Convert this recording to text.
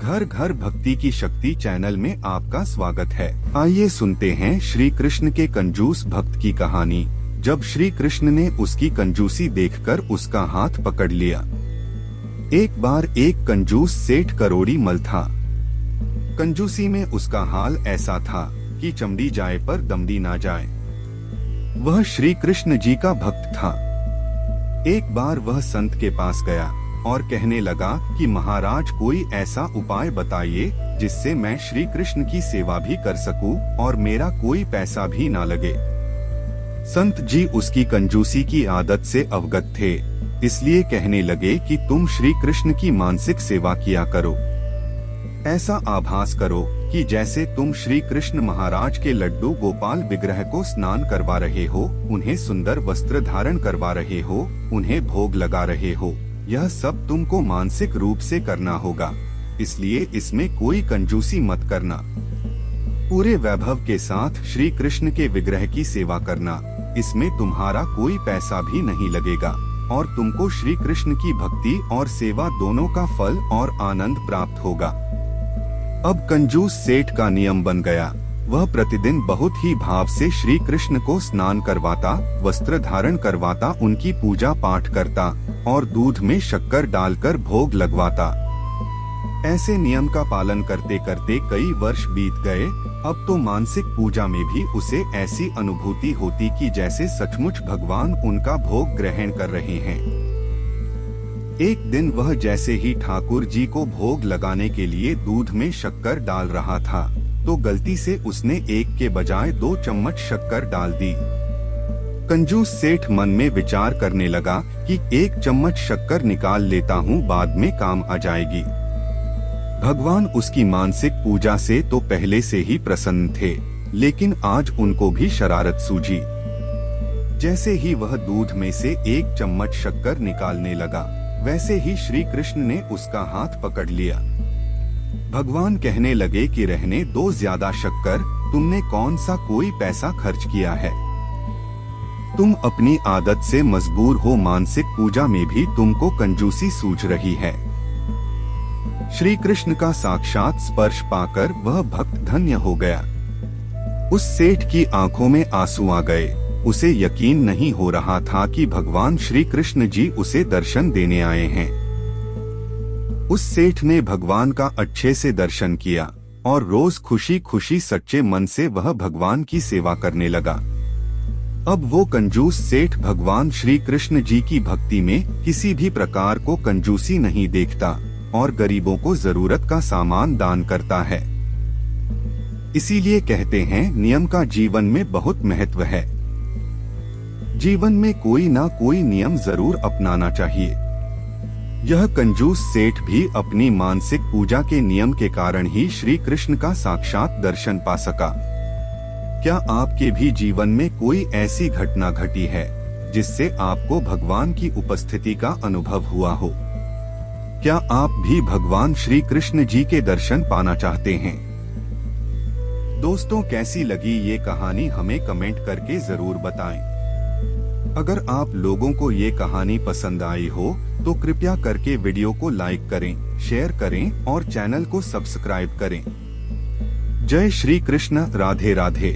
घर घर भक्ति की शक्ति चैनल में आपका स्वागत है। आइए सुनते हैं श्री कृष्ण के कंजूस भक्त की कहानी। जब श्री कृष्ण ने उसकी कंजूसी देखकर उसका हाथ पकड़ लिया। एक बार एक कंजूस सेठ करोड़ी मल था। कंजूसी में उसका हाल ऐसा था कि चमड़ी जाए पर दमड़ी ना जाए। वह श्री कृष्ण जी का भक्त था। एक बार वह संत के पास गया और कहने लगा कि महाराज कोई ऐसा उपाय बताइए जिससे मैं श्री कृष्ण की सेवा भी कर सकूं और मेरा कोई पैसा भी ना लगे। संत जी उसकी कंजूसी की आदत से अवगत थे, इसलिए कहने लगे कि तुम श्री कृष्ण की मानसिक सेवा किया करो। ऐसा आभास करो कि जैसे तुम श्री कृष्ण महाराज के लड्डू गोपाल विग्रह को स्नान करवा रहे हो, उन्हें सुंदर वस्त्र धारण करवा रहे हो, उन्हें भोग लगा रहे हो। यह सब तुमको मानसिक रूप से करना होगा, इसलिए इसमें कोई कंजूसी मत करना। पूरे वैभव के साथ श्री कृष्ण के विग्रह की सेवा करना, इसमें तुम्हारा कोई पैसा भी नहीं लगेगा और तुमको श्री कृष्ण की भक्ति और सेवा दोनों का फल और आनंद प्राप्त होगा। अब कंजूस सेठ का नियम बन गया। वह प्रतिदिन बहुत ही भाव से श्री कृष्ण को स्नान करवाता, वस्त्र धारण करवाता, उनकी पूजा पाठ करता और दूध में शक्कर डालकर भोग लगवाता। ऐसे नियम का पालन करते करते कई वर्ष बीत गए। अब तो मानसिक पूजा में भी उसे ऐसी अनुभूति होती कि जैसे सचमुच भगवान उनका भोग ग्रहण कर रहे हैं। एक दिन वह जैसे ही ठाकुर जी को भोग लगाने के लिए दूध में शक्कर डाल रहा था, तो गलती से उसने एक के बजाय 2 चम्मच शक्कर डाल दी। कंजूस सेठ मन में विचार करने लगा कि 1 चम्मच शक्कर निकाल लेता हूँ, बाद में काम आ जाएगी। भगवान उसकी मानसिक पूजा से तो पहले से ही प्रसन्न थे, लेकिन आज उनको भी शरारत सूझी। जैसे ही वह दूध में से 1 चम्मच शक्कर निकालने लगा, वैसे ही श्री कृष्ण ने उसका हाथ पकड़ लिया। भगवान कहने लगे कि रहने दो ज्यादा शक्कर, तुमने कौन सा कोई पैसा खर्च किया है। तुम अपनी आदत से मजबूर हो, मानसिक पूजा में भी तुमको कंजूसी सूझ रही है। श्री कृष्ण का साक्षात स्पर्श पाकर वह भक्त धन्य हो गया। उस सेठ की आंखों में आंसू आ गए। उसे यकीन नहीं हो रहा था कि भगवान श्री कृष्ण जी उसे दर्शन देने आए हैं। उस सेठ ने भगवान का अच्छे से दर्शन किया और रोज खुशी खुशी सच्चे मन से वह भगवान की सेवा करने लगा। अब वो कंजूस सेठ भगवान श्री कृष्ण जी की भक्ति में किसी भी प्रकार को कंजूसी नहीं देखता और गरीबों को जरूरत का सामान दान करता है। इसीलिए कहते हैं, नियम का जीवन में बहुत महत्व है। जीवन में कोई ना कोई नियम जरूर अपनाना चाहिए। यह कंजूस सेठ भी अपनी मानसिक पूजा के नियम के कारण ही श्री कृष्ण का साक्षात दर्शन पा सका। क्या आपके भी जीवन में कोई ऐसी घटना घटी है जिससे आपको भगवान की उपस्थिति का अनुभव हुआ हो? क्या आप भी भगवान श्री कृष्ण जी के दर्शन पाना चाहते हैं? दोस्तों, कैसी लगी ये कहानी हमें कमेंट करके जरूर बताएं। अगर आप लोगों को ये कहानी पसंद आई हो तो कृपया करके वीडियो को लाइक करें, शेयर करें और चैनल को सब्सक्राइब करें। जय श्री कृष्ण। राधे राधे।